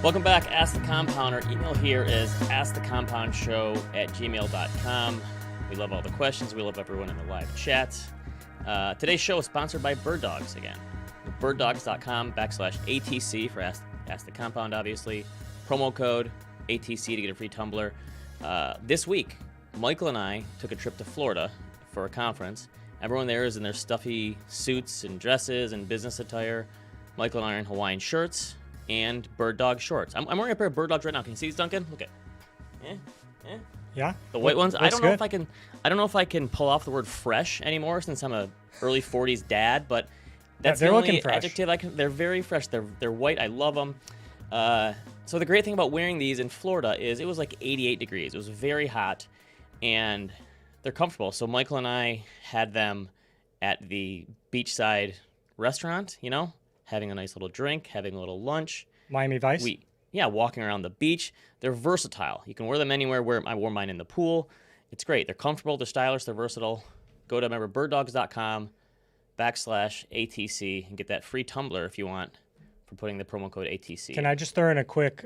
Welcome back, Ask the Compound. Our email here is askthecompoundshow@gmail.com. We love all the questions. We love everyone in the live chat. Today's show is sponsored by Bird Dogs again. birddogs.com/ATC for Ask the Compound, obviously. Promo code ATC to get a free tumbler. This week, Michael and I took a trip to Florida for a conference. Everyone there is in their stuffy suits and dresses and business attire. Michael and I are in Hawaiian shirts and Bird Dog shorts. I'm wearing a pair of Bird Dogs right now. Can you see these, Duncan? Look at. Yeah. The white ones. I don't know good. if I can. I don't know if I can pull off the word fresh anymore since I'm a early 40s dad. But that's they're the only looking fresh. adjective I can. They're very fresh. They're white. I love them. So the great thing about wearing these in Florida is it was like 88 degrees. It was very hot, and they're comfortable. So Michael and I had them at the beachside restaurant. You know, having a nice little drink, having a little lunch. Miami Vice. Walking around the beach. They're versatile. You can wear them anywhere. I wore mine in the pool. It's great. They're comfortable. They're stylish. They're versatile. Go to birddogs.com/ATC and get that free tumbler if you want for putting the promo code ATC. Can I just throw in a quick,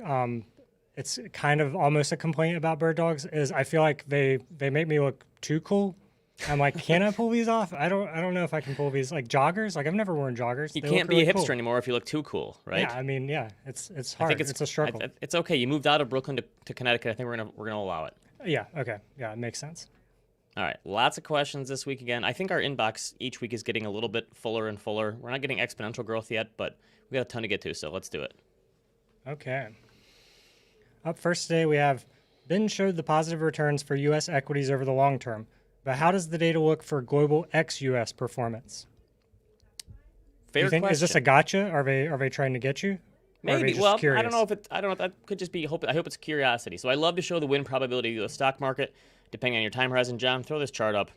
it's kind of almost a complaint about Bird Dogs, is I feel like they make me look too cool. I'm like, can I pull these off? I don't know if I can pull these, like joggers. Like I've never worn joggers. You They can't look be really a hipster cool. anymore if you look too cool, right? Yeah, I mean, it's hard. It's a struggle. It's okay. You moved out of Brooklyn to Connecticut. I think we're gonna allow it. Yeah. Okay. Yeah, it makes sense. All right, lots of questions this week again. I think our inbox each week is getting a little bit fuller and fuller. We're not getting exponential growth yet, but we got a ton to get to, so let's do it. Okay. Up first today, we have Ben showed the positive returns for U.S. equities over the long term, but how does the data look for global ex-U.S. performance? Fair question. Is this a gotcha? Are they trying to get you? Or are they Maybe. just Well, curious? I don't know. That could just be. I hope it's curiosity. So I love to show the win probability of the stock market, depending on your time horizon. John, throw this chart up.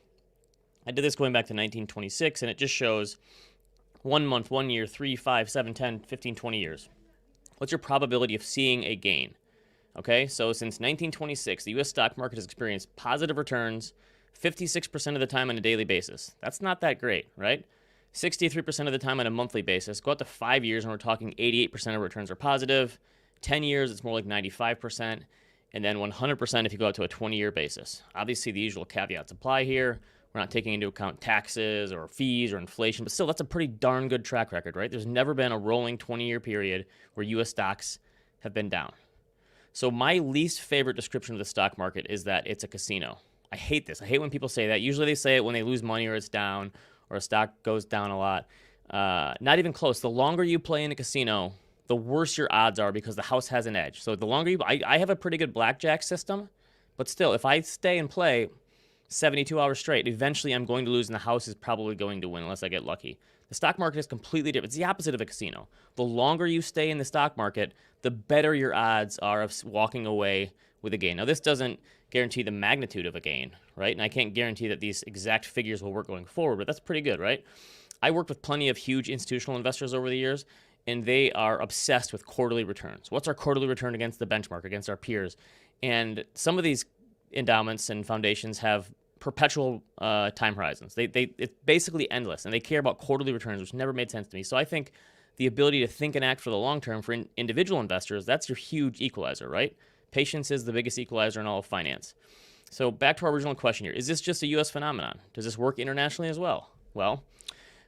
I did this going back to 1926, and it just shows 1 month, 1 year, 3, 5, 7, 10, 15, 20 years. What's your probability of seeing a gain? Okay, so since 1926, the U.S. stock market has experienced positive returns 56% of the time on a daily basis. That's not that great, right? 63% of the time on a monthly basis. Go out to 5 years, and we're talking 88% of returns are positive. 10 years, it's more like 95%. And then 100% if you go out to a 20-year basis. Obviously, the usual caveats apply here. We're not taking into account taxes or fees or inflation, but still, that's a pretty darn good track record, right? There's never been a rolling 20-year period where U.S. stocks have been down. So my least favorite description of the stock market is that it's a casino. I hate this. I hate when people say that. Usually they say it when they lose money or it's down or a stock goes down a lot. Not even close. The longer you play in a casino, the worse your odds are because the house has an edge. So the longer you... I have a pretty good blackjack system, but still, if I stay and play 72 hours straight, eventually I'm going to lose and the house is probably going to win unless I get lucky. The stock market is completely different. It's the opposite of a casino. The longer you stay in the stock market, the better your odds are of walking away with a gain. Now, this doesn't guarantee the magnitude of a gain, right? And I can't guarantee that these exact figures will work going forward, but that's pretty good, right? I worked with plenty of huge institutional investors over the years, and they are obsessed with quarterly returns. What's our quarterly return against the benchmark, against our peers? And some of these endowments and foundations have perpetual time horizons. It's basically endless, and they care about quarterly returns, which never made sense to me. So I think the ability to think and act for the long term for individual investors, that's your huge equalizer, right? Patience is the biggest equalizer in all of finance. So back to our original question here. Is this just a U.S. phenomenon? Does this work internationally as well? Well,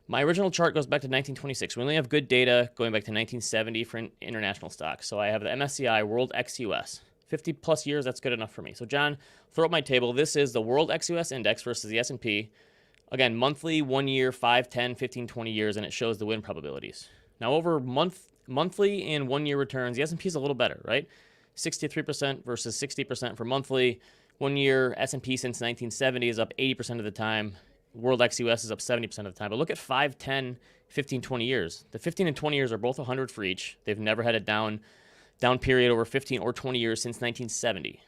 my original chart goes back to 1926. We only have good data going back to 1970 for international stocks. So I have the MSCI World ex-US. 50 plus years, that's good enough for me. So John, throw up my table. This is the World ex-US Index versus the S&P. Again, monthly, 1 year, 5, 10, 15, 20 years, and it shows the win probabilities. Now over monthly and 1 year returns, the S&P is a little better, right? 63% versus 60% for monthly. 1 year S&P since 1970 is up 80% of the time. World ex-US is up 70% of the time. But look at 5, 10, 15, 20 years. The 15 and 20 years are both 100 for each. They've never had a down period over 15 or 20 years since 1970.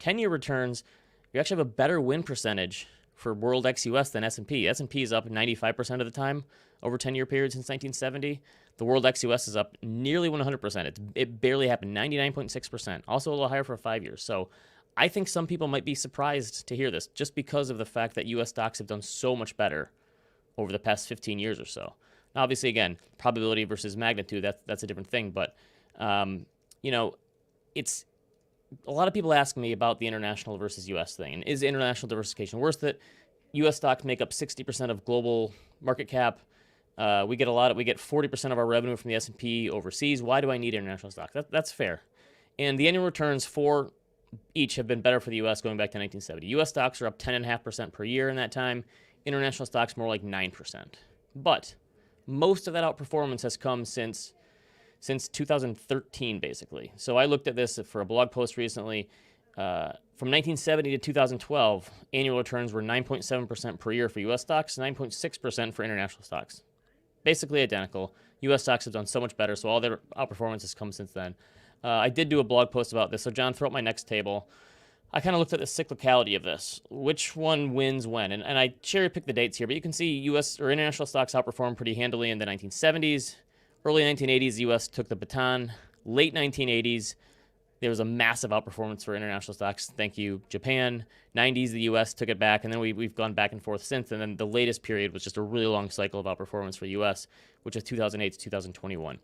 10-year returns, you actually have a better win percentage for World ex-US than S&P. S&P is up 95% of the time over 10-year period since 1970. The World ex-US is up nearly 100%. It barely happened, 99.6%. Also a little higher for 5 years. So I think some people might be surprised to hear this just because of the fact that U.S. stocks have done so much better over the past 15 years or so. Now, obviously, again, probability versus magnitude, that's a different thing. But you know, it's a lot of people ask me about the international versus U.S. thing, and is international diversification worse? That U.S. stocks make up 60% of global market cap. We get 40% of our revenue from the S&P overseas. Why do I need international stocks? That's fair. And the annual returns for each have been better for the U.S. going back to 1970. U.S. stocks are up 10.5% per year in that time. International stocks more like 9%. But most of that outperformance has come since 2013, basically. So I looked at this for a blog post recently. From 1970 to 2012, annual returns were 9.7% per year for U.S. stocks, 9.6% for international stocks. Basically identical. U.S. stocks have done so much better, so all their outperformance has come since then. I did do a blog post about this, so John, throw up my next table. I kind of looked at the cyclicality of this. Which one wins when? And I cherry-picked the dates here, but you can see U.S. or international stocks outperformed pretty handily in the 1970s. Early 1980s, the U.S. took the baton. Late 1980s, there was a massive outperformance for international stocks. Thank you, Japan. 90s, the U.S. took it back, and then we've gone back and forth since. And then the latest period was just a really long cycle of outperformance for the U.S., which is 2008 to 2021.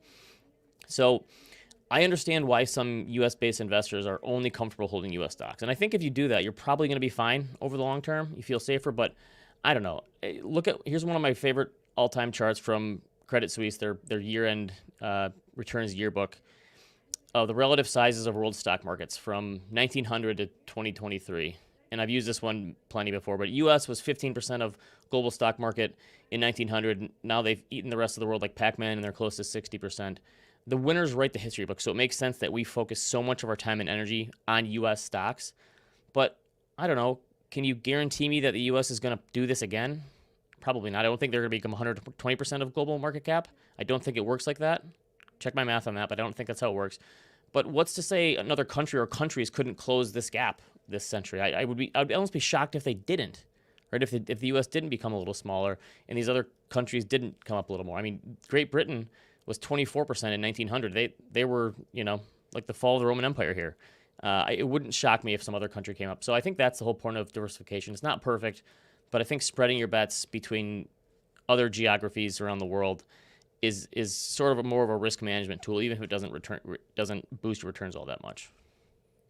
So I understand why some U.S.-based investors are only comfortable holding U.S. stocks. And I think if you do that, you're probably going to be fine over the long term. You feel safer, but I don't know. Here's one of my favorite all-time charts from Credit Suisse, their year-end returns yearbook of the relative sizes of world stock markets from 1900 to 2023. And I've used this one plenty before, but U.S. was 15% of global stock market in 1900. Now they've eaten the rest of the world like Pac-Man, and they're close to 60%. The winners write the history book, so it makes sense that we focus so much of our time and energy on U.S. stocks. But I don't know, can you guarantee me that the U.S. is going to do this again? Probably not. I don't think they're going to become 120% of global market cap. I don't think it works like that. Check my math on that, but I don't think that's how it works. But what's to say another country or countries couldn't close this gap this century? I would almost be shocked if they didn't, right? If the U.S. didn't become a little smaller and these other countries didn't come up a little more. I mean, Great Britain was 24% in 1900. They were, like the fall of the Roman Empire here. It wouldn't shock me if some other country came up. So I think that's the whole point of diversification. It's not perfect, but I think spreading your bets between other geographies around the world is sort of more of a risk management tool, even if it doesn't boost your returns all that much.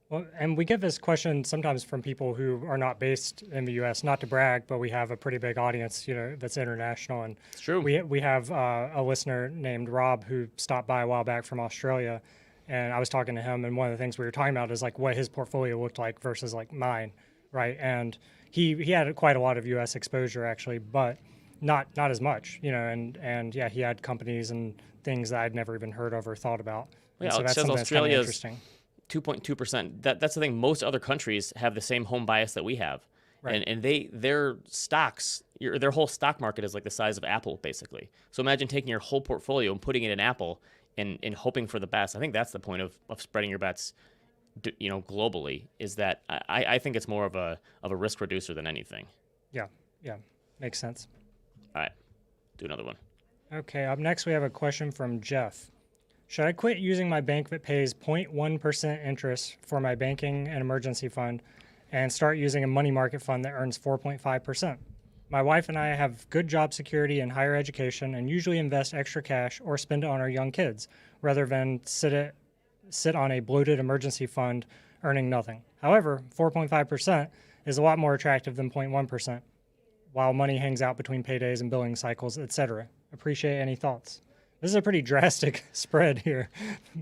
Well, and we get this question sometimes from people who are not based in the U.S. Not to brag, but we have a pretty big audience, that's international. And it's true. We have a listener named Rob who stopped by a while back from Australia, and I was talking to him, and one of the things we were talking about is like what his portfolio looked like versus like mine, right? And he had quite a lot of U.S. exposure actually, but not as much, and yeah, he had companies and things that I'd never even heard of or thought about. Yeah, so it that's says something Australia's that's kind of interesting. 2.2%. That's the thing. Most other countries have the same home bias that we have, right. and their stocks, their whole stock market is like the size of Apple, basically. So imagine taking your whole portfolio and putting it in Apple and hoping for the best. I think that's the point of spreading your bets, globally. Is that I think it's more of a risk reducer than anything. Yeah, makes sense. All right, do another one. Okay, up next we have a question from Jeff. Should I quit using my bank that pays 0.1% interest for my banking and emergency fund and start using a money market fund that earns 4.5%? My wife and I have good job security and higher education and usually invest extra cash or spend it on our young kids rather than sit on a bloated emergency fund earning nothing. However, 4.5% is a lot more attractive than 0.1%, while money hangs out between paydays and billing cycles, etc. Appreciate any thoughts. This is a pretty drastic spread here.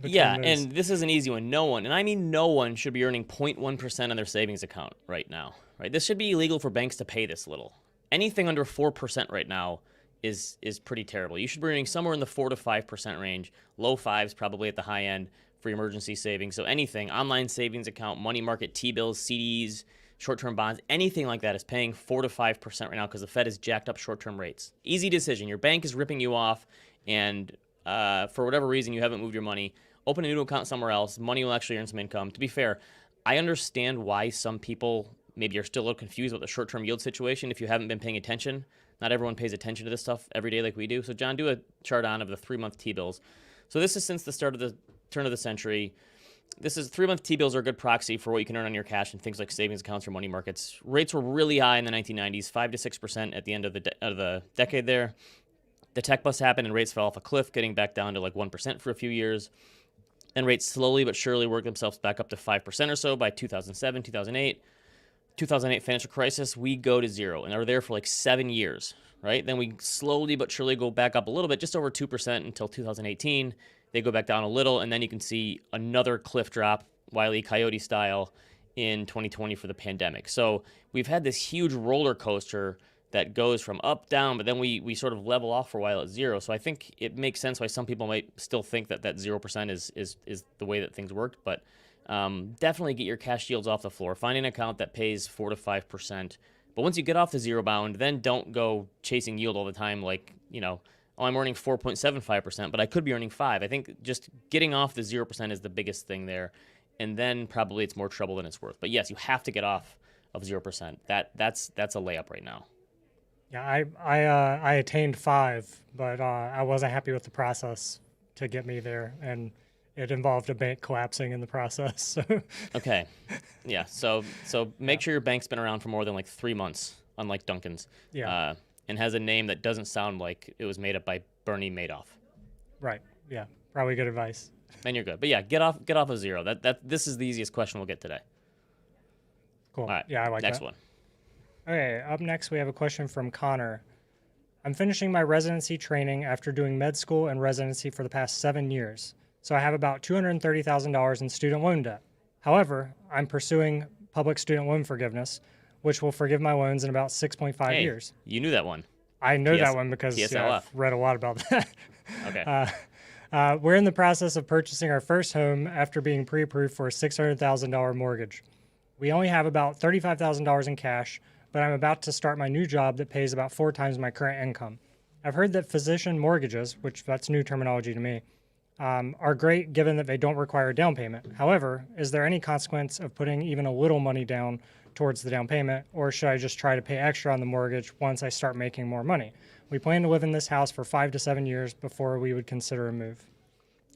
Yeah, and this is an easy one. No one, and I mean no one, should be earning 0.1% on their savings account right now. Right? This should be illegal for banks to pay this little. Anything under 4% right now is pretty terrible. You should be earning somewhere in the 4 to 5% range. Low fives probably at the high end for emergency savings. So anything, online savings account, money market, T-bills, CDs, short-term bonds, anything like that is paying 4 to 5% right now because the Fed has jacked up short-term rates. Easy decision. Your bank is ripping you off, and for whatever reason you haven't moved your money, open a new account somewhere else. Money will actually earn some income. To be fair, I understand why some people maybe are still a little confused about the short-term yield situation if you haven't been paying attention. Not everyone pays attention to this stuff every day like we do. So John, do a chart on of the 3-month T-bills. So this is since the start of the turn of the century. This is 3-month T-bills are a good proxy for what you can earn on your cash and things like savings accounts or money markets. Rates were really high in the 1990s, 5 to 6% at the end of the decade there. The tech bust happened and rates fell off a cliff, getting back down to like 1% for a few years. Then rates slowly but surely work themselves back up to 5% or so by 2007, 2008. 2008 financial crisis, we go to zero and are there for like 7 years, right? Then we slowly but surely go back up a little bit, just over 2% until 2018. They go back down a little, and then you can see another cliff drop, Wile E. Coyote style, in 2020 for the pandemic. So we've had this huge roller coaster that goes from up, down, but then we sort of level off for a while at zero. So I think it makes sense why some people might still think that 0% is the way that things worked, but definitely get your cash yields off the floor. Find an account that pays 4 to 5%. But once you get off the zero bound, then don't go chasing yield all the time. Like, oh, I'm earning 4.75%, but I could be earning 5. I think just getting off the 0% is the biggest thing there. And then probably it's more trouble than it's worth. But yes, you have to get off of 0%. That's a layup right now. Yeah, I attained 5, but I wasn't happy with the process to get me there, and it involved a bank collapsing in the process. So. Okay, yeah. So make sure your bank's been around for more than like 3 months, unlike Duncan's. Yeah. And has a name that doesn't sound like it was made up by Bernie Madoff. Right. Yeah. Probably good advice. Then you're good. But yeah, get off of zero. This is the easiest question we'll get today. Cool. All right. Yeah, I like next that. one. Okay, up next we have a question from Connor. I'm finishing my residency training after doing med school and residency for the past 7 years. So I have about $230,000 in student loan debt. However, I'm pursuing public student loan forgiveness, which will forgive my loans in about 6.5 years. You knew that one. I know that one because I've read a lot about that. Okay. We're in the process of purchasing our first home after being pre-approved for a $600,000 mortgage. We only have about $35,000 in cash, but I'm about to start my new job that pays about 4 times my current income. I've heard that physician mortgages, which that's new terminology to me, are great given that they don't require a down payment. However, is there any consequence of putting even a little money down towards the down payment, or should I just try to pay extra on the mortgage once I start making more money? We plan to live in this house for 5 to 7 years before we would consider a move.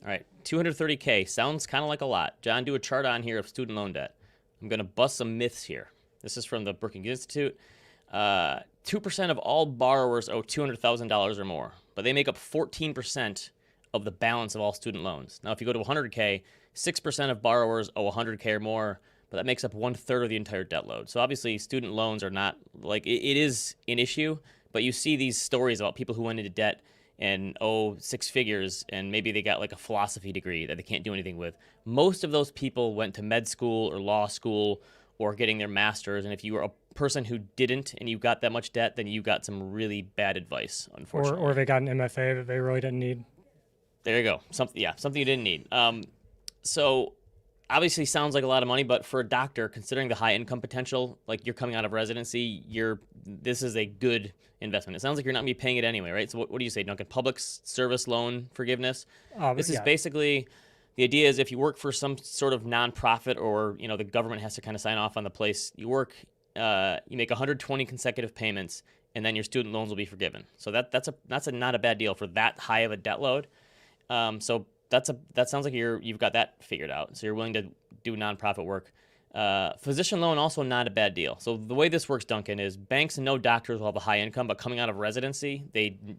All right, $230K sounds kind of like a lot. John, do a chart on here of student loan debt. I'm going to bust some myths here. This is from the Brookings Institute. 2% of all borrowers owe $200,000 or more, but they make up 14% of the balance of all student loans. Now, if you go to 100K, 6% of borrowers owe 100K or more, but that makes up 1/3 of the entire debt load. So obviously, student loans are not like it is an issue, but you see these stories about people who went into debt and owe 6 figures, and maybe they got like a philosophy degree that they can't do anything with. Most of those people went to med school or law school or getting their master's, and if you were a person who didn't and you got that much debt, then you got some really bad advice, unfortunately. Or they got an MFA that they really didn't need. There you go. Something you didn't need. So obviously sounds like a lot of money, but for a doctor, considering the high income potential, like you're coming out of residency, this is a good investment. It sounds like you're not going to be paying it anyway, right? So what do you say, Duncan? Public service loan forgiveness? This is basically, the idea is if you work for some sort of nonprofit or, the government has to kind of sign off on the place you work, you make 120 consecutive payments, and then your student loans will be forgiven. So that's not a bad deal for that high of a debt load. So that sounds like you've got that figured out. So you're willing to do nonprofit work. Physician loan, also not a bad deal. So the way this works, Duncan, is banks and no doctors will have a high income, but coming out of residency,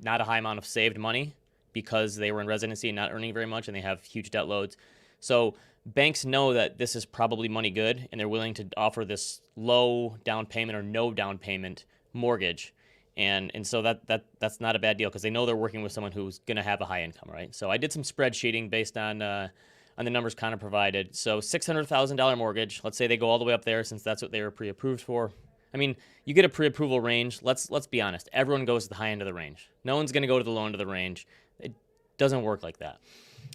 not a high amount of saved money because they were in residency and not earning very much, and they have huge debt loads. So banks know that this is probably money good, and they're willing to offer this low down payment or no down payment mortgage. And so that's not a bad deal because they know they're working with someone who's going to have a high income, right? So I did some spreadsheeting based on the numbers kind of provided. So $600,000 mortgage, let's say they go all the way up there since that's what they were pre-approved for. I mean, you get a pre-approval range. Let's be honest. Everyone goes to the high end of the range. No one's going to go to the low end of the range. It doesn't work like that.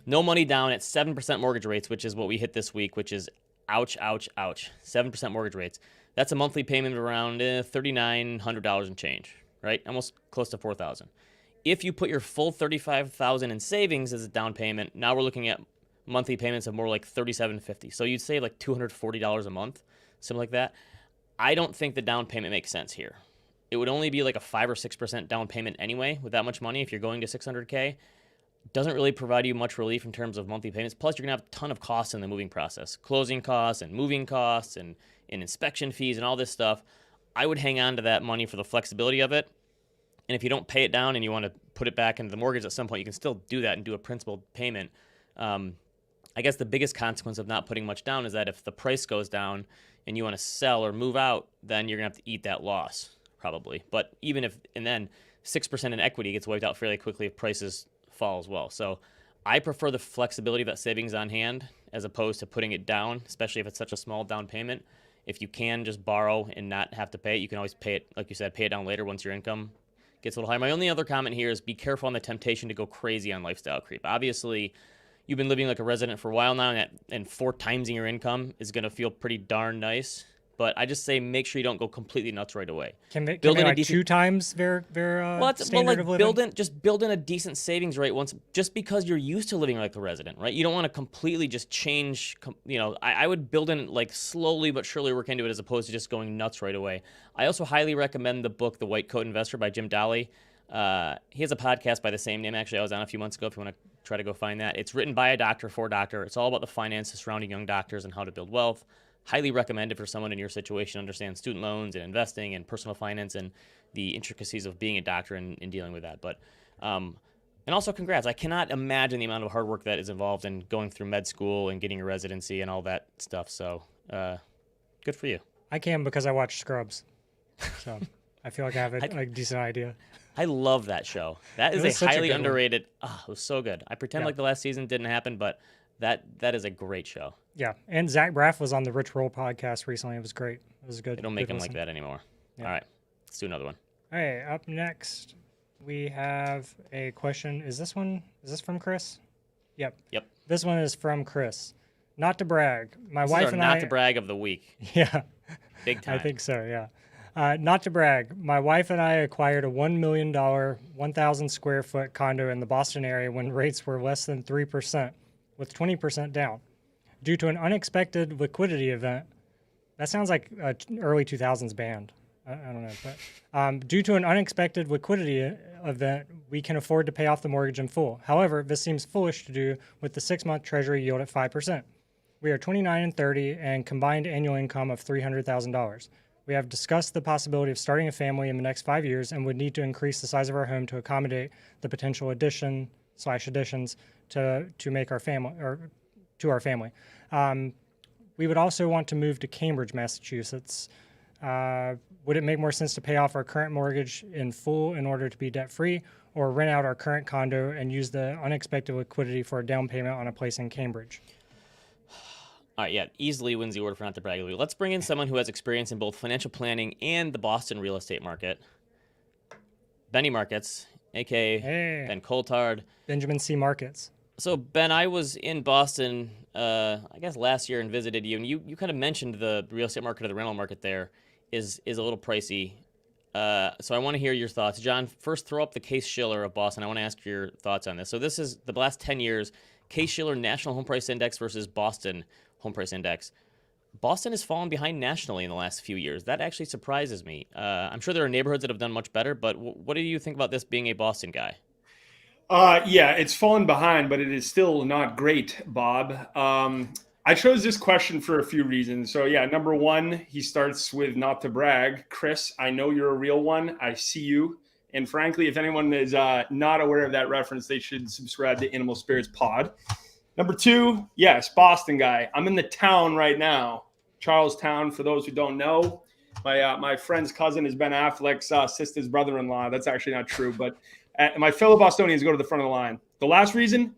No money down at 7% mortgage rates, which is what we hit this week, which is ouch, ouch, ouch. 7% mortgage rates. That's a monthly payment of around $3,900 and change, right? Almost close to $4,000. If you put your full $35,000 in savings as a down payment, now we're looking at monthly payments of more like $3,750. So you'd save like $240 a month, something like that. I don't think the down payment makes sense here. It would only be like a 5 or 6% down payment anyway with that much money if you're going to $600K. Doesn't really provide you much relief in terms of monthly payments. Plus, you're going to have a ton of costs in the moving process. Closing costs and moving costs and inspection fees and all this stuff. I would hang on to that money for the flexibility of it. And if you don't pay it down and you want to put it back into the mortgage at some point, you can still do that and do a principal payment. I guess the biggest consequence of not putting much down is that if the price goes down and you want to sell or move out, then you're going to have to eat that loss probably. But even if, and then 6% in equity gets wiped out fairly quickly if prices fall as well. So I prefer the flexibility of that savings on hand as opposed to putting it down, especially if it's such a small down payment. If you can just borrow and not have to pay it, you can always pay it, like you said, pay it down later once your income gets a little higher. My only other comment here is be careful on the temptation to go crazy on lifestyle creep. Obviously, you've been living like a resident for a while now, and 4 times your income is going to feel pretty darn nice. But I just say make sure you don't go completely nuts right away. Can they like 2 times their standard of living? Build in a decent savings rate once, just because you're used to living like a resident, right? You don't want to completely just change. I would build in like slowly but surely work into it as opposed to just going nuts right away. I also highly recommend the book The White Coat Investor by Jim Dolly. He has a podcast by the same name. Actually, I was on a few months ago. If you want to try to go find that, it's written by a doctor for a doctor. It's all about the finances surrounding young doctors and how to build wealth. Highly recommend it for someone in your situation, understand student loans and investing and personal finance and the intricacies of being a doctor and dealing with that. But, and also congrats. I cannot imagine the amount of hard work that is involved in going through med school and getting a residency and all that stuff. So, good for you. I can because I watch Scrubs. So I feel like I have a decent idea. I love that show. That is a highly underrated. It was so good. I pretend like the last season didn't happen, but that is a great show. Yeah, and Zach Braff was on the Rich Roll podcast recently. It was great. It was good. They don't make him like that anymore. Yeah. All right, let's do another one. All right, up next we have a question. Is this from Chris? Yep. This one is from Chris. Not to brag, my wife and I. Not to brag of the week. Yeah. Big time. I think so. Yeah. Not to brag, my wife and I acquired a $1 million, 1,000 square foot condo in the Boston area when rates were less than 3%, with 20% down. Due to an unexpected liquidity event, that sounds like an early 2000s band. I don't know. But due to an unexpected liquidity event, we can afford to pay off the mortgage in full. However, this seems foolish to do with the 6-month treasury yield at 5%. We are 29 and 30 and combined annual income of $300,000. We have discussed the possibility of starting a family in the next 5 years and would need to increase the size of our home to accommodate the potential additions to make our family or to our family. We would also want to move to Cambridge, Massachusetts. Would it make more sense to pay off our current mortgage in full in order to be debt-free, or rent out our current condo and use the unexpected liquidity for a down payment on a place in Cambridge? All right, yeah, easily wins the order for not to brag. Let's bring in someone who has experience in both financial planning and the Boston real estate market. Benny Markets, a.k.a. Ben Coulthard. Benjamin C. Markets. So, Ben, I was in Boston, I guess last year, and visited you, and you kind of mentioned the real estate market or the rental market there is a little pricey. So I want to hear your thoughts. John, first throw up the Case-Shiller of Boston. I want to ask your thoughts on this. So this is the last 10 years, Case-Shiller National Home Price Index versus Boston Home Price Index. Boston has fallen behind nationally in the last few years. That actually surprises me. I'm sure there are neighborhoods that have done much better, but what do you think about this being a Boston guy? Yeah, it's fallen behind, but it is still not great, Bob. I chose this question for a few reasons. So yeah, number one, he starts with not to brag. Chris, I know you're a real one. I see you. And frankly, if anyone is not aware of that reference, they should subscribe to Animal Spirits Pod. Number two, yes, Boston guy. I'm in the town right now, Charlestown, for those who don't know. My friend's cousin is Ben Affleck's sister's brother-in-law. That's actually not true, but my fellow Bostonians go to the front of the line. The last reason,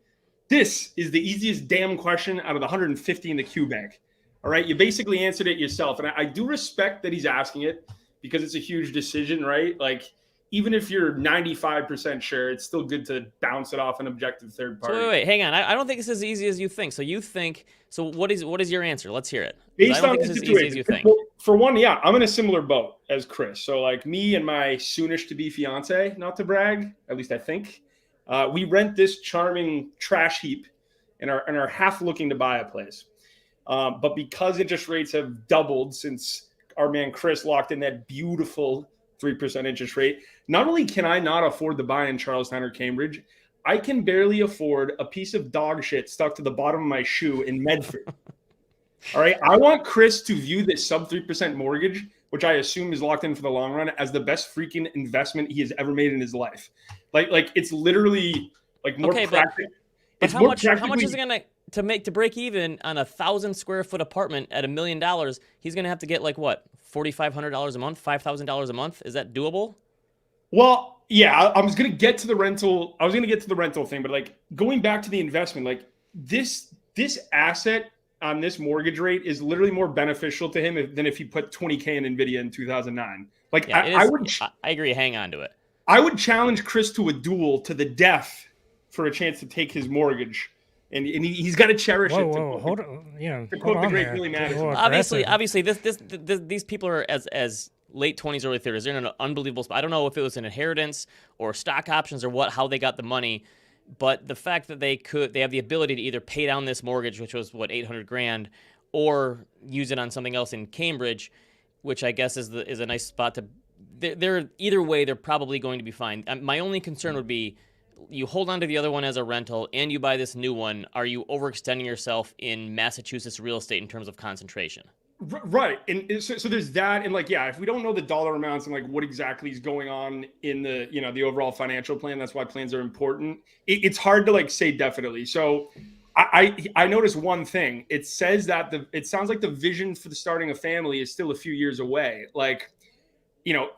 this is the easiest damn question out of the 150 in the Q bank. All right, you basically answered it yourself. And I do respect that he's asking it because it's a huge decision, right? Like, even if you're 95% sure, it's still good to bounce it off an objective third party. So wait, hang on. I don't think it's as easy as you think. So what is your answer? Let's hear it. Based on this the as situation, easy as you think. For one, yeah, I'm in a similar boat as Chris. So like me and my soonish-to-be fiance, not to brag, at least I think, we rent this charming trash heap and are half looking to buy a place. But because interest rates have doubled since our man Chris locked in that beautiful 3% interest rate, not only can I not afford to buy in Charlestown or Cambridge, I can barely afford a piece of dog shit stuck to the bottom of my shoe in Medford. All right. I want Chris to view this sub 3% mortgage, which I assume is locked in for the long run, as the best freaking investment he has ever made in his life. Like it's literally like more practical. But how much is it to break even on 1,000 square foot apartment at $1 million, he's going to have to get like what, $4,500 a month, $5,000 a month. Is that doable? Well, yeah, I was going to get to the rental. I was going to get to the rental thing, but like going back to the investment, like this asset on this mortgage rate is literally more beneficial to him than if he put 20K in NVIDIA in 2009. Like Yeah, I agree. Hang on to it. I would challenge Chris to a duel to the death for a chance to take his mortgage. And he's got to cherish it. Hold on. To Hold quote the on great there. Billy Madison. Obviously, these people are as late 20s, early 30s. They're in an unbelievable spot. I don't know if it was an inheritance or stock options or how they got the money, but the fact that they have the ability to either pay down this mortgage, which was what, 800 grand, or use it on something else in Cambridge, which I guess is a nice spot to. They're either way, they're probably going to be fine. My only concern would be, you hold on to the other one as a rental and you buy this new one. Are you overextending yourself in Massachusetts real estate in terms of concentration? Right. And so there's that. And like, yeah, if we don't know the dollar amounts and like what exactly is going on in the, the overall financial plan, that's why plans are important. It's hard to like say definitely. So I noticed one thing. It says that it sounds like the vision for the starting a family is still a few years away. Like,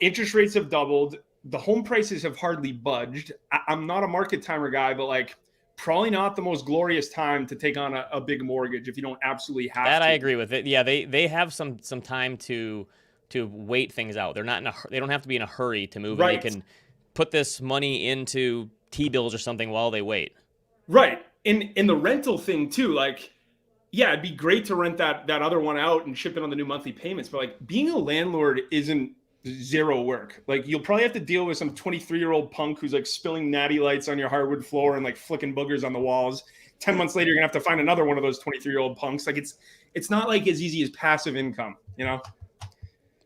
interest rates have doubled. The home prices have hardly budged. I'm not a market timer guy, but like probably not the most glorious time to take on a big mortgage if you don't absolutely have that to. I agree with it. Yeah, they have some time to wait things out. They're not they don't have to be in a hurry to move. Right. And they can put this money into T-bills or something while they wait. Right. In the rental thing too, like, yeah, it'd be great to rent that other one out and ship it on the new monthly payments. But like being a landlord isn't zero work. Like you'll probably have to deal with some 23-year-old punk who's like spilling natty lights on your hardwood floor and like flicking boogers on the walls. 10 months later, you're gonna have to find another one of those 23-year-old punks. Like it's not like as easy as passive income,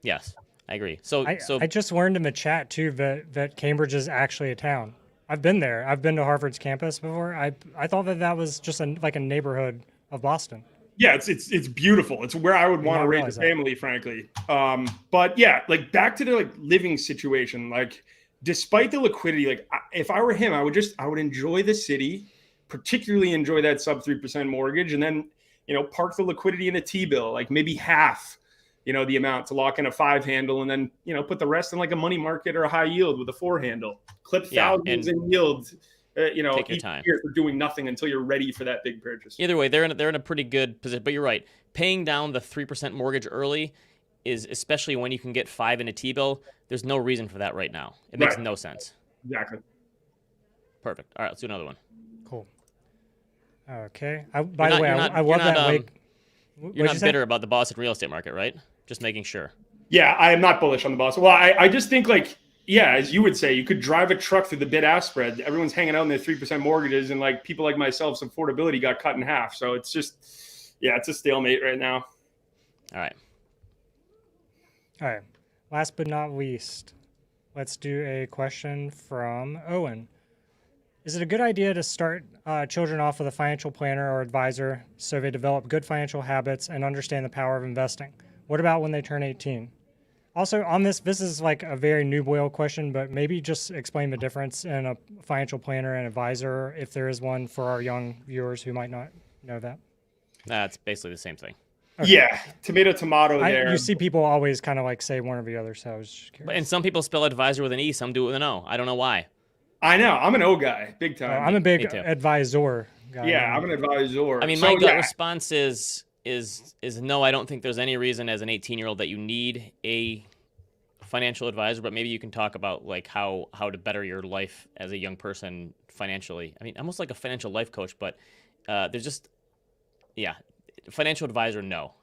Yes, I agree. So I just learned in the chat too that Cambridge is actually a town. I've been there. I've been to Harvard's campus before. I thought that was just like a neighborhood of Boston. Yeah, it's beautiful. It's where I would want to raise a family, frankly. But yeah, like back to the like living situation. Like, despite the liquidity, like if I were him, I would enjoy the city, particularly enjoy that sub 3% mortgage, and then park the liquidity in a T-bill, like maybe half, the amount to lock in a 5 handle, and then put the rest in like a money market or a high yield with a 4 handle. Clip thousands in yield. Take your time. For doing nothing until you're ready for that big purchase. Either way, they're in a pretty good position. But you're right. Paying down the 3% mortgage early is, especially when you can get 5 in a T-bill, there's no reason for that right now. It makes no sense. Exactly. Perfect. All right, let's do another one. Cool. Okay. By the way, I love that way. You're not bitter about the Boston real estate market, right? Just making sure. Yeah, I am not bullish on the Boston. Well, I just think like, yeah, as you would say, you could drive a truck through the bid-ask spread. Everyone's hanging out in their 3% mortgages, and like people like myself's affordability got cut in half. So it's just, it's a stalemate right now. All right. Last but not least, let's do a question from Owen. Is it a good idea to start children off with a financial planner or advisor so they develop good financial habits and understand the power of investing? What about when they turn 18? Also, on this is like a very noob whale question, but maybe just explain the difference in a financial planner and advisor, if there is one, for our young viewers who might not know that. That's basically the same thing. Okay. Yeah, tomato there. You see people always kind of like say one or the other, so I was just curious. And some people spell advisor with an E, some do it with an O. I don't know why. I know. I'm an O guy, big time. I'm a big advisor guy. Yeah, I'm an advisor. I mean, my gut response is no, I don't think there's any reason as an 18-year-old that you need a financial advisor, but maybe you can talk about like how to better your life as a young person financially. I mean, almost like a financial life coach, but there's just, financial advisor, no.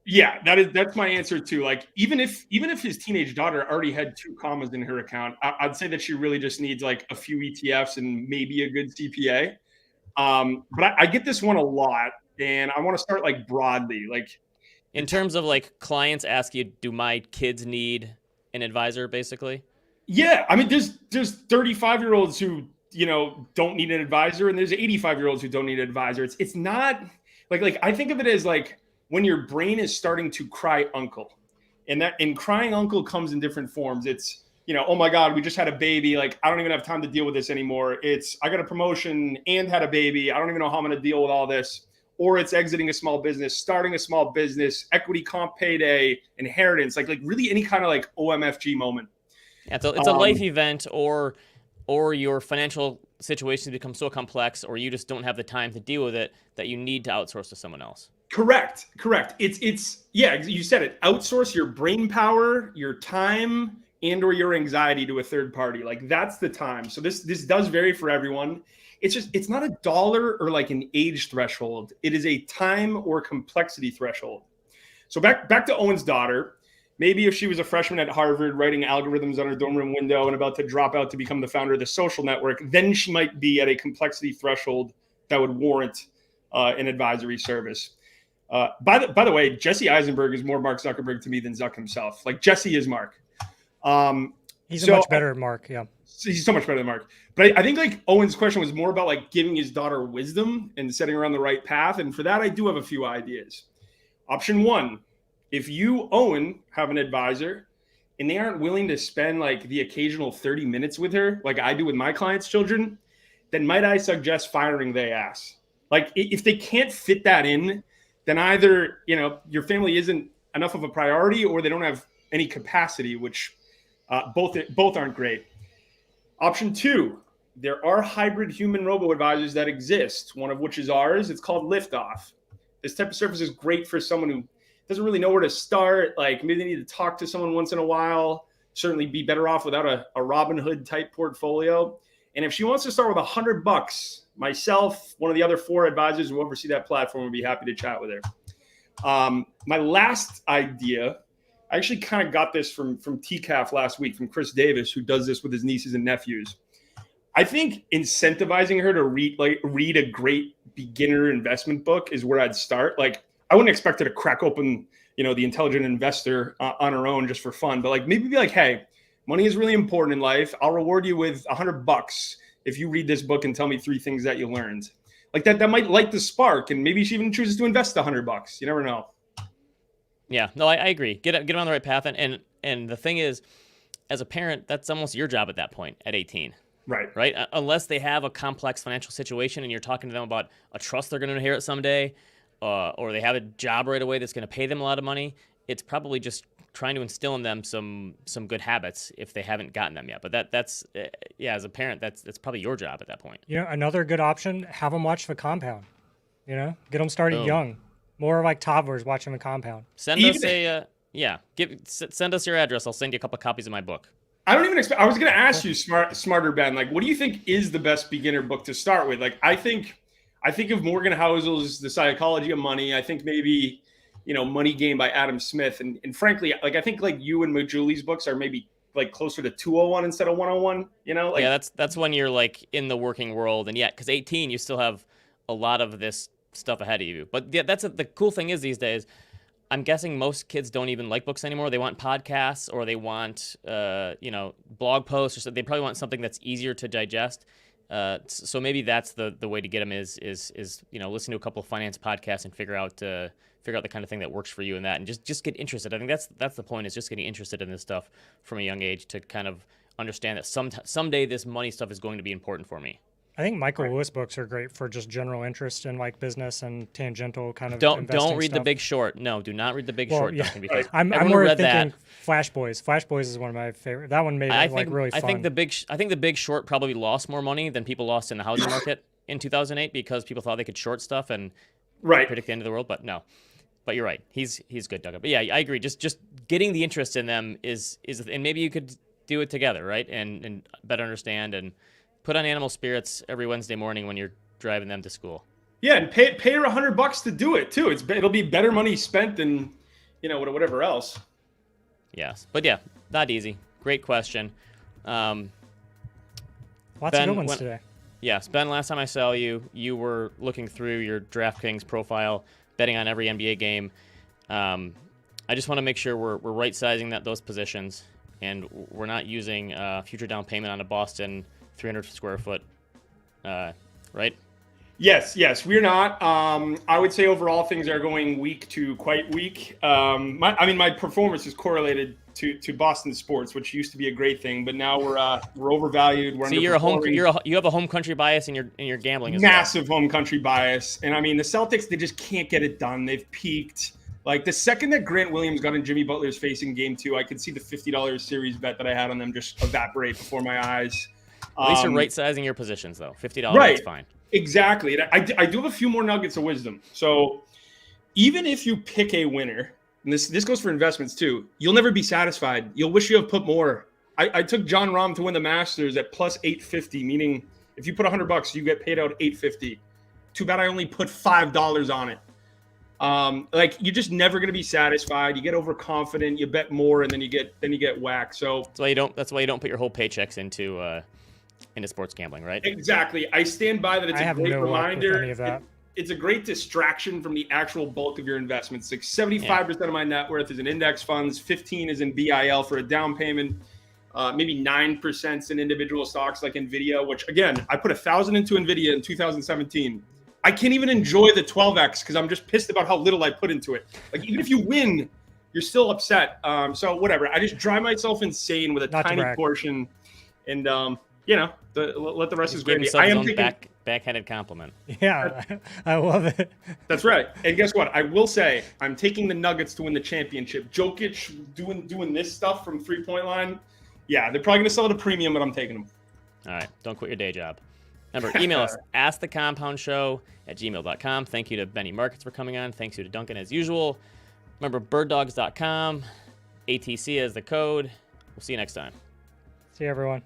Yeah, that's my answer too. Like even if his teenage daughter already had 2 commas in her account, I'd say that she really just needs like a few ETFs and maybe a good CPA. But I get this one a lot, and I want to start like broadly, like in terms of like clients ask you, do my kids need an advisor, basically? Yeah, I mean, there's 35-year-olds who don't need an advisor, and there's 85-year-olds who don't need an advisor. It's not like I think of it as like when your brain is starting to cry uncle, and crying uncle comes in different forms. It's oh my God, we just had a baby. Like, I don't even have time to deal with this anymore. It's, I got a promotion and had a baby. I don't even know how I'm going to deal with all this. Or it's exiting a small business, starting a small business, equity comp payday, inheritance, like really any kind of like OMFG moment. Yeah, it's a life event, or your financial situation becomes so complex, or you just don't have the time to deal with it that you need to outsource to someone else. Correct. It's yeah, you said it. Outsource your brain power, your time, and or your anxiety to a third party. Like, that's the time. So this does vary for everyone. It's not a dollar or like an age threshold. It is a time or complexity threshold. So back to Owen's daughter. Maybe if she was a freshman at Harvard writing algorithms on her dorm room window and about to drop out to become the founder of the social network, then she might be at a complexity threshold that would warrant an advisory service. By the way, Jesse Eisenberg is more Mark Zuckerberg to me than Zuck himself. Like, Jesse is Mark. He's a much better Mark. Yeah. He's so much better than Mark. But I think like Owen's question was more about like giving his daughter wisdom and setting her on the right path. And for that, I do have a few ideas. Option one, if you, Owen, have an advisor and they aren't willing to spend like the occasional 30 minutes with her, like I do with my clients' children, then might I suggest firing their ass? Like, if they can't fit that in, then either, your family isn't enough of a priority or they don't have any capacity, which both aren't great. Option two, there are hybrid human robo-advisors that exist, one of which is ours. It's called Liftoff. This type of service is great for someone who doesn't really know where to start. Like, maybe they need to talk to someone once in a while, certainly be better off without a Robinhood type portfolio. And if she wants to start with $100, myself, one of the other 4 advisors who oversee that platform, would be happy to chat with her. My last idea, I actually kind of got this from TCAF last week, from Chris Davis, who does this with his nieces and nephews. I think incentivizing her to read a great beginner investment book is where I'd start. Like, I wouldn't expect her to crack open, The Intelligent Investor on her own just for fun, but like maybe be like, hey, money is really important in life. I'll reward you with $100 if you read this book and tell me 3 things that you learned. Like that might light the spark, and maybe she even chooses to invest $100. You never know. Yeah, no, I agree. Get on the right path, and the thing is, as a parent, that's almost your job at that point at 18. Right. Unless they have a complex financial situation and you're talking to them about a trust they're going to inherit someday, or they have a job right away that's going to pay them a lot of money, it's probably just trying to instill in them some good habits if they haven't gotten them yet. But that's as a parent, that's probably your job at that point. Another good option, have them watch The Compound. Get them started young. More like toddlers watching The Compound. Send us send us your address. I'll send you a couple of copies of my book. I don't even expect. I was going to ask you, smarter Ben. Like, what do you think is the best beginner book to start with? Like, I think of Morgan Housel's The Psychology of Money. I think maybe, Money Game by Adam Smith. And frankly, like, I think like you and Majouli's books are maybe like closer to 201 instead of 101. Yeah, that's when you're like in the working world, and because 18, you still have a lot of this stuff ahead of you. But yeah, the cool thing is these days, I'm guessing most kids don't even like books anymore. They want podcasts, or they want, blog posts, or so. They probably want something that's easier to digest. So maybe that's the way to get them is listen to a couple of finance podcasts and figure out the kind of thing that works for you in that, and just get interested. I think that's the point, is just getting interested in this stuff from a young age to kind of understand that someday this money stuff is going to be important for me. I think Michael Lewis books are great for just general interest in like business and tangential kind of Don't read stuff. The Big Short. No, do not read The Big Short. Yeah. Because I'm more thinking Flash Boys. Flash Boys is one of my favorite. That one made it really fun. I think The Big Short probably lost more money than people lost in the housing market in 2008 because people thought they could short stuff and predict the end of the world. But no. But you're right. He's good, Doug. But yeah, I agree. Just getting the interest in them is and maybe you could do it together, right? And better understand and put on Animal Spirits every Wednesday morning when you're driving them to school. Yeah, and pay her $100 to do it too. It'll be better money spent than whatever else. Yes, but yeah, not easy. Great question. Lots of good ones today. Yes, Ben. Last time I saw you, you were looking through your DraftKings profile, betting on every NBA game. I just want to make sure we're right sizing those positions, and we're not using future down payment on a Boston 300 square foot, right? Yes, we're not. I would say overall things are going weak to quite weak. My performance is correlated to Boston sports, which used to be a great thing, but now we're overvalued. We're So you have a home country bias in your gambling as massive home country bias, and I mean the Celtics, they just can't get it done. They've peaked. Like the second that Grant Williams got in Jimmy Butler's face in Game 2, I could see the $50 series bet that I had on them just evaporate before my eyes. At least you're right sizing your positions though. $50, right, that's fine. Exactly. And I do have a few more nuggets of wisdom. So even if you pick a winner, and this goes for investments too, you'll never be satisfied. You'll wish you have put more. I took John Rahm to win the Masters at plus 850, meaning if you put $100, you get paid out 850. Too bad I only put $5 on it. Like you're just never gonna be satisfied. You get overconfident, you bet more, and then you get whacked. So that's why you don't put your whole paychecks into sports gambling, right? Exactly. I stand by that. It's a great reminder. It's a great distraction from the actual bulk of your investments. Like 75% of my net worth is in index funds, 15 is in BIL for a down payment, maybe 9% in individual stocks like Nvidia, which again, I put 1,000 into Nvidia in 2017. I can't even enjoy the 12x because I'm just pissed about how little I put into it. Like even if you win, you're still upset. So whatever. I just drive myself insane with a tiny portion, and let the rest is gravy. I am taking backhanded compliment. Yeah, I love it. That's right. And guess what? I will say I'm taking the Nuggets to win the championship. Jokic doing this stuff from 3-point line. Yeah, they're probably gonna sell it at a premium, but I'm taking them. All right, don't quit your day job. Remember, email us, askthecompoundshow@gmail.com. Thank you to Benny Markets for coming on. Thanks you to Duncan as usual. Remember, birddogs.com, ATC as the code. We'll see you next time. See you, everyone.